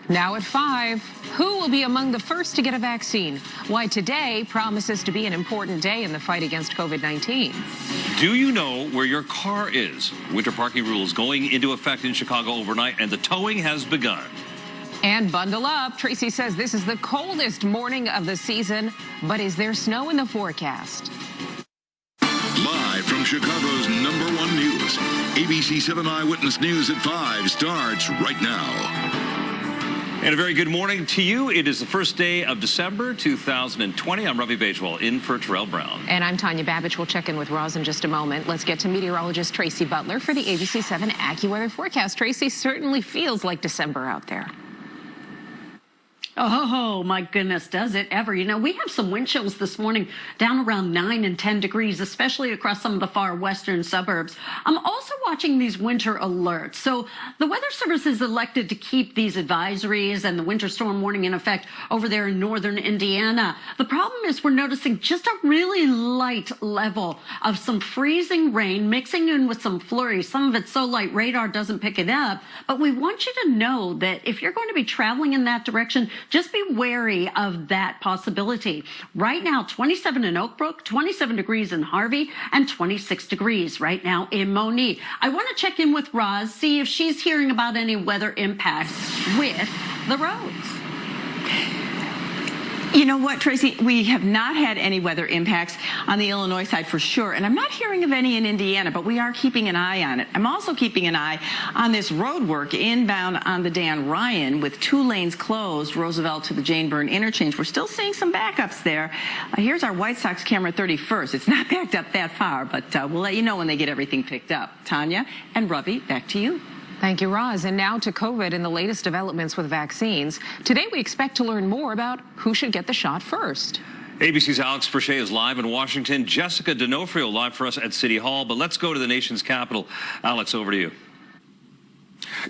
Now at 5, who will be among the first to get a vaccine? Why today promises to be an important day in the fight against COVID-19. Do you know where your car is? Winter parking rules going into effect in Chicago overnight, and the towing has begun. And bundle up. Tracy says this is the coldest morning of the season, but is there snow in the forecast? Live from Chicago's #1 news, ABC 7 Eyewitness News at 5 starts right now. And a very good morning to you. It is the first day of December 2020. I'm Ravi Baichwal in for Terrell Brown. And I'm Tanja Babich. We'll check in with Roz in just a moment. Let's get to meteorologist Tracy Butler for the ABC 7 AccuWeather forecast. Tracy, certainly feels like December out there. Oh, my goodness, does it ever. You know, we have some wind chills this morning down around 9 and 10 degrees, especially across some of the far western suburbs. I'm also watching these winter alerts. So the Weather Service is elected to keep these advisories and the winter storm warning in effect over there in northern Indiana. The problem is we're noticing just a really light level of some freezing rain mixing in with some flurries. Some of it's so light radar doesn't pick it up. But we want you to know that if you're going to be traveling in that direction, just be wary of that possibility. Right now, 27 in Oak Brook, 27 degrees in Harvey, and 26 degrees right now in Monique. I want to check in with Roz, see if she's hearing about any weather impacts with the roads. You know what, Tracy? We have not had any weather impacts on the Illinois side for sure, and I'm not hearing of any in Indiana, but we are keeping an eye on it. I'm also keeping an eye on this road work inbound on the Dan Ryan with 2 lanes closed, Roosevelt to the Jane Byrne interchange. We're still seeing some backups there. Here's our White Sox camera 31st. It's not backed up that far, but we'll let you know when they get everything picked up. Tanya and Ravi, back to you. Thank you, Roz. And now to COVID and the latest developments with vaccines. Today, we expect to learn more about who should get the shot first. ABC's Alex Presha is live in Washington. Jessica D'Onofrio live for us at City Hall. But let's go to the nation's capital. Alex, over to you.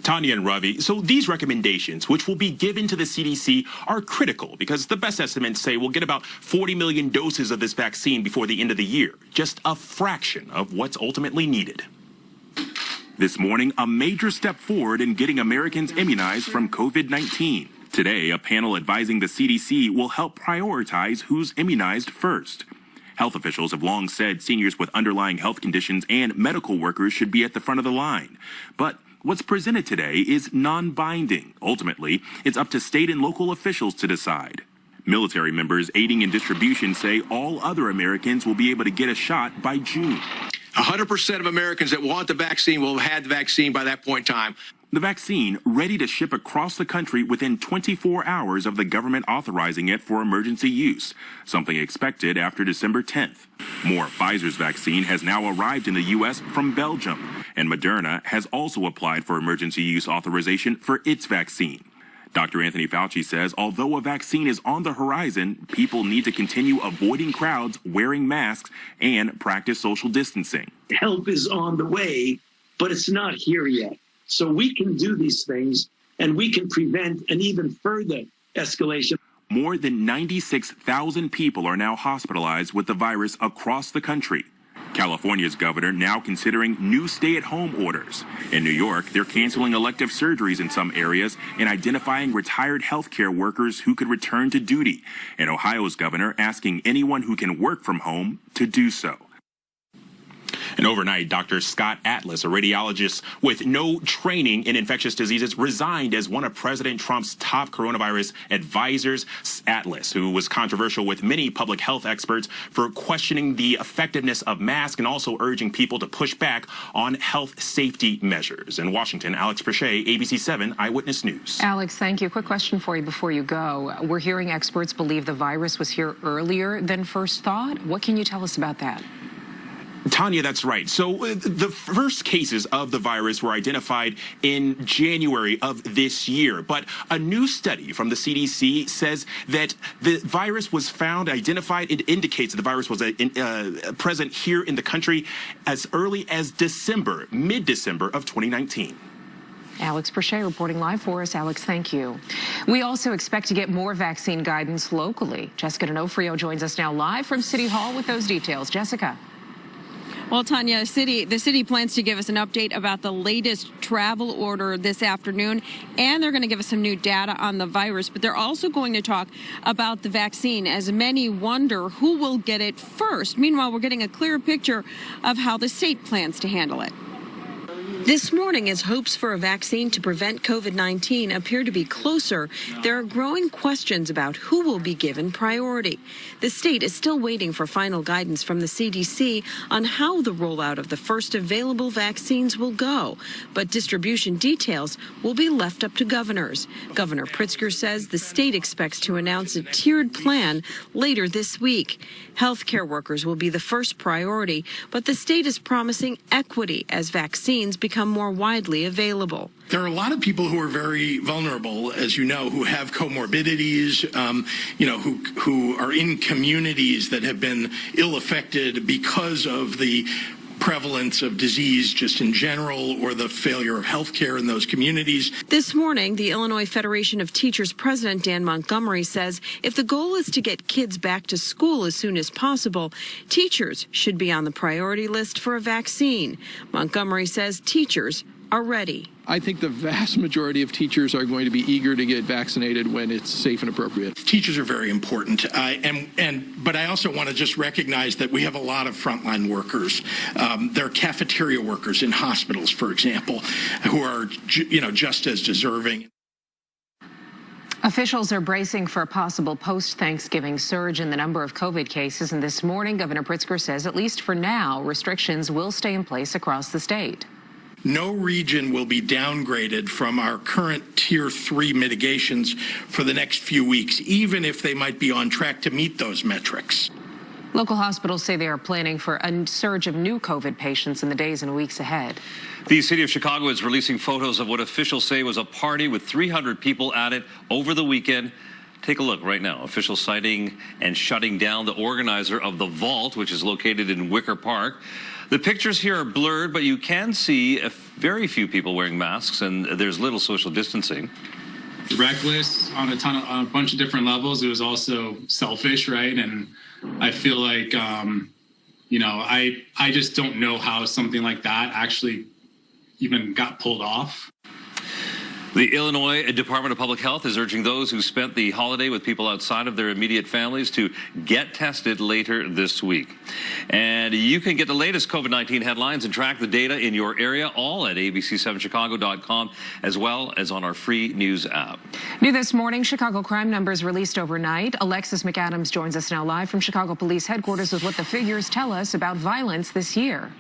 Tanya and Ravi, so these recommendations, which will be given to the CDC, are critical because the best estimates say we'll get about 40 million doses of this vaccine before the end of the year, just a fraction of what's ultimately needed. This morning, a major step forward in getting Americans immunized from COVID-19. Today, a panel advising the CDC will help prioritize who's immunized first. Health officials have long said seniors with underlying health conditions and medical workers should be at the front of the line. But what's presented today is non-binding. Ultimately, it's up to state and local officials to decide. Military members aiding in distribution say all other Americans will be able to get a shot by June. 100% of Americans that want the vaccine will have had the vaccine by that point in time. The vaccine ready to ship across the country within 24 hours of the government authorizing it for emergency use, something expected after December 10th. More Pfizer's vaccine has now arrived in the U.S. from Belgium, and Moderna has also applied for emergency use authorization for its vaccine. Dr. Anthony Fauci says although a vaccine is on the horizon, people need to continue avoiding crowds, wearing masks, and practice social distancing. Help is on the way, but it's not here yet. So we can do these things, and we can prevent an even further escalation. More than 96,000 people are now hospitalized with the virus across the country. California's governor now considering new stay-at-home orders. In New York, they're canceling elective surgeries in some areas and identifying retired healthcare workers who could return to duty. And Ohio's governor asking anyone who can work from home to do so. And overnight, Dr. Scott Atlas, a radiologist with no training in infectious diseases, resigned as one of President Trump's top coronavirus advisors. Atlas, who was controversial with many public health experts for questioning the effectiveness of masks and also urging people to push back on health safety measures. In Washington, Alex Presha, ABC 7 Eyewitness News. Alex, thank you. Quick question for you before you go. We're hearing experts believe the virus was here earlier than first thought. What can you tell us about that? Tanya, that's right. So the first cases of the virus were identified in January of this year. But a new study from the CDC says that the virus was found, identified. It indicates that the virus was present here in the country as early as December, mid-December of 2019. Alex Presha reporting live for us. Alex, thank you. We also expect to get more vaccine guidance locally. Jessica D'Onofrio joins us now live from City Hall with those details. Jessica. Well, Tanya, the city plans to give us an update about the latest travel order this afternoon, and they're going to give us some new data on the virus, but they're also going to talk about the vaccine, as many wonder who will get it first. Meanwhile, we're getting a clearer picture of how the state plans to handle it. This morning, as hopes for a vaccine to prevent COVID-19 appear to be closer, there are growing questions about who will be given priority. The state is still waiting for final guidance from the CDC on how the rollout of the first available vaccines will go, but distribution details will be left up to governors. Governor Pritzker says the state expects to announce a tiered plan later this week. Healthcare workers will be the first priority, but the state is promising equity as vaccines become more widely available. There are a lot of people who are very vulnerable, as you know, who have comorbidities, who are in communities that have been ill-affected because of the prevalence of disease just in general or the failure of health care in those communities. This morning, the Illinois Federation of Teachers President Dan Montgomery says if the goal is to get kids back to school as soon as possible, teachers should be on the priority list for a vaccine. Montgomery says teachers are ready. I think the vast majority of teachers are going to be eager to get vaccinated when it's safe and appropriate. Teachers are very important, but I also want to just recognize that we have a lot of frontline workers. There are cafeteria workers in hospitals, for example, who are just as deserving. Officials are bracing for a possible post-Thanksgiving surge in the number of COVID cases, and this morning, Governor Pritzker says, at least for now, restrictions will stay in place across the state. No region will be downgraded from our current Tier 3 mitigations for the next few weeks, even if they might be on track to meet those metrics. Local hospitals say they are planning for a surge of new COVID patients in the days and weeks ahead. The city of Chicago is releasing photos of what officials say was a party with 300 people at it over the weekend. Take a look right now. Officials citing and shutting down the organizer of the Vault, which is located in Wicker Park. The pictures here are blurred, but you can see very few people wearing masks, and there's little social distancing. Reckless on a bunch of different levels. It was also selfish, right? And I feel like, I just don't know how something like that actually even got pulled off. The Illinois Department of Public Health is urging those who spent the holiday with people outside of their immediate families to get tested later this week. And you can get the latest COVID-19 headlines and track the data in your area, all at abc7chicago.com, as well as on our free news app. New this morning, Chicago crime numbers released overnight. Alexis McAdams joins us now live from Chicago Police Headquarters with what the figures tell us about violence this year.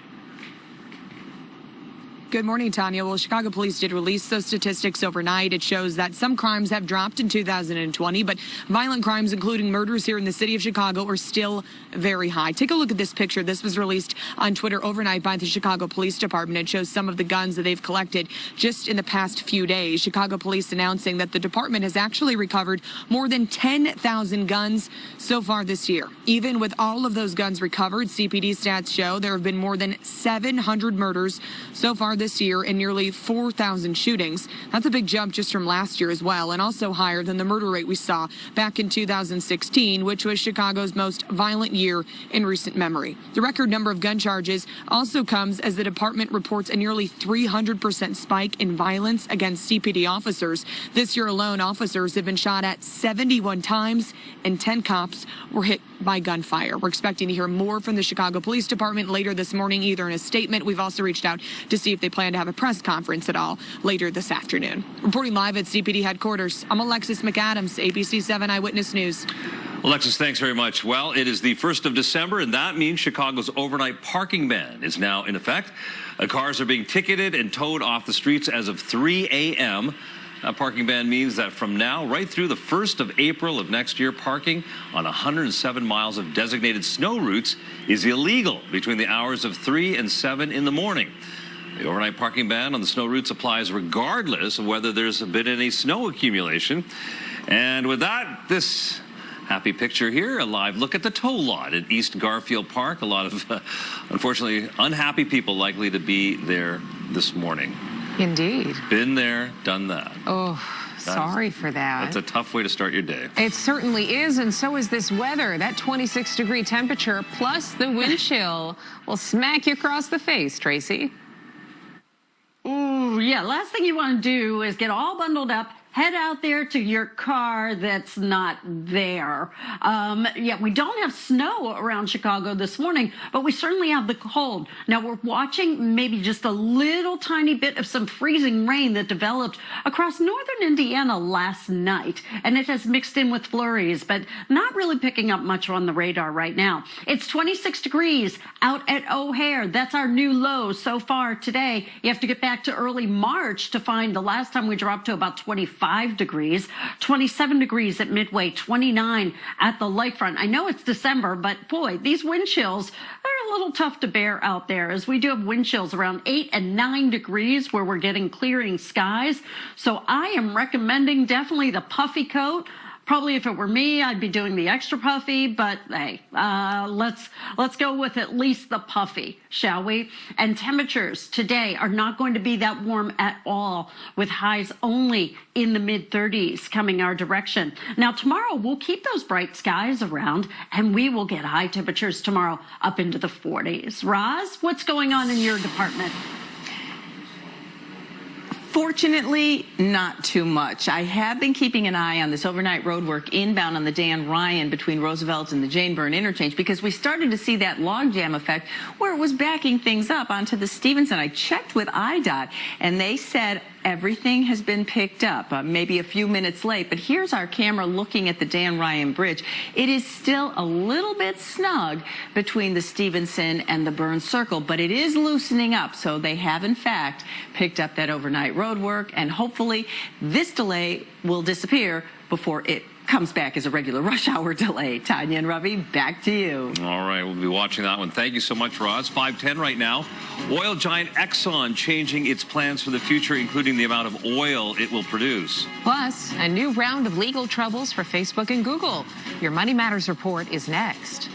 Good morning, Tanya. Well, Chicago police did release those statistics overnight. It shows that some crimes have dropped in 2020, but violent crimes, including murders here in the city of Chicago, are still very high. Take a look at this picture. This was released on Twitter overnight by the Chicago Police Department. It shows some of the guns that they've collected just in the past few days. Chicago police announcing that the department has actually recovered more than 10,000 guns so far this year. Even with all of those guns recovered, CPD stats show there have been more than 700 murders so far this year and nearly 4,000 shootings. That's a big jump just from last year as well, and also higher than the murder rate we saw back in 2016, which was Chicago's most violent year in recent memory. The record number of gun charges also comes as the department reports a nearly 300% spike in violence against CPD officers. This year alone, officers have been shot at 71 times, and 10 cops were hit by gunfire. We're expecting to hear more from the Chicago Police Department later this morning, either in a statement. We've also reached out to see if they plan to have a press conference at all later this afternoon. Reporting live at CPD headquarters, I'm Alexis McAdams, ABC 7 Eyewitness News. Alexis, thanks very much. Well, it is the 1st of December, and that means Chicago's overnight parking ban is now in effect. Cars are being ticketed and towed off the streets as of 3 a.m. That parking ban means that from now right through the 1st of April of next year, parking on 107 miles of designated snow routes is illegal between the hours of 3 and 7 in the morning. The overnight parking ban on the snow routes applies regardless of whether there's been any snow accumulation. And with that, this happy picture here, a live look at the tow lot at East Garfield Park. A lot of, unfortunately, unhappy people likely to be there this morning. Indeed. Been there, done that. Oh, Sorry for that. That's a tough way to start your day. It certainly is, and so is this weather. That 26-degree temperature plus the wind chill will smack you across the face, Tracy. Ooh, yeah. Last thing you want to do is get all bundled up, head out there to your car that's not there. Yeah, we don't have snow around Chicago this morning, but we certainly have the cold. Now, we're watching maybe just a little tiny bit of some freezing rain that developed across northern Indiana last night, and it has mixed in with flurries, but not really picking up much on the radar right now. It's 26 degrees out at O'Hare. That's our new low so far today. You have to get back to early March to find the last time we dropped to about 25 degrees, 27 degrees at Midway, 29 at the lakefront. I know it's December, but boy, these wind chills are a little tough to bear out there, as we do have wind chills around 8 and 9 degrees where we're getting clearing skies. So I am recommending definitely the puffy coat. Probably if it were me, I'd be doing the extra puffy, but hey, let's go with at least the puffy, shall we? And temperatures today are not going to be that warm at all, with highs only in the mid-30s coming our direction. Now, tomorrow we'll keep those bright skies around, and we will get high temperatures tomorrow up into the 40s. Roz, what's going on in your department? Fortunately, not too much. I have been keeping an eye on this overnight road work inbound on the Dan Ryan between Roosevelt and the Jane Byrne interchange, because we started to see that logjam effect where it was backing things up onto the Stevenson. I checked with IDOT, and they said everything has been picked up, maybe a few minutes late. But here's our camera looking at the Dan Ryan Bridge. It is still a little bit snug between the Stevenson and the Byrne Circle, but it is loosening up. So they have, in fact, picked up that overnight road work, and hopefully this delay will disappear before it comes back as a regular rush hour delay. Tanya and Ravi, back to you. All right, we'll be watching that one. Thank you so much, Roz. 5:10 right now. Oil giant Exxon changing its plans for the future, including the amount of oil it will produce. Plus, a new round of legal troubles for Facebook and Google. Your Money Matters report is next.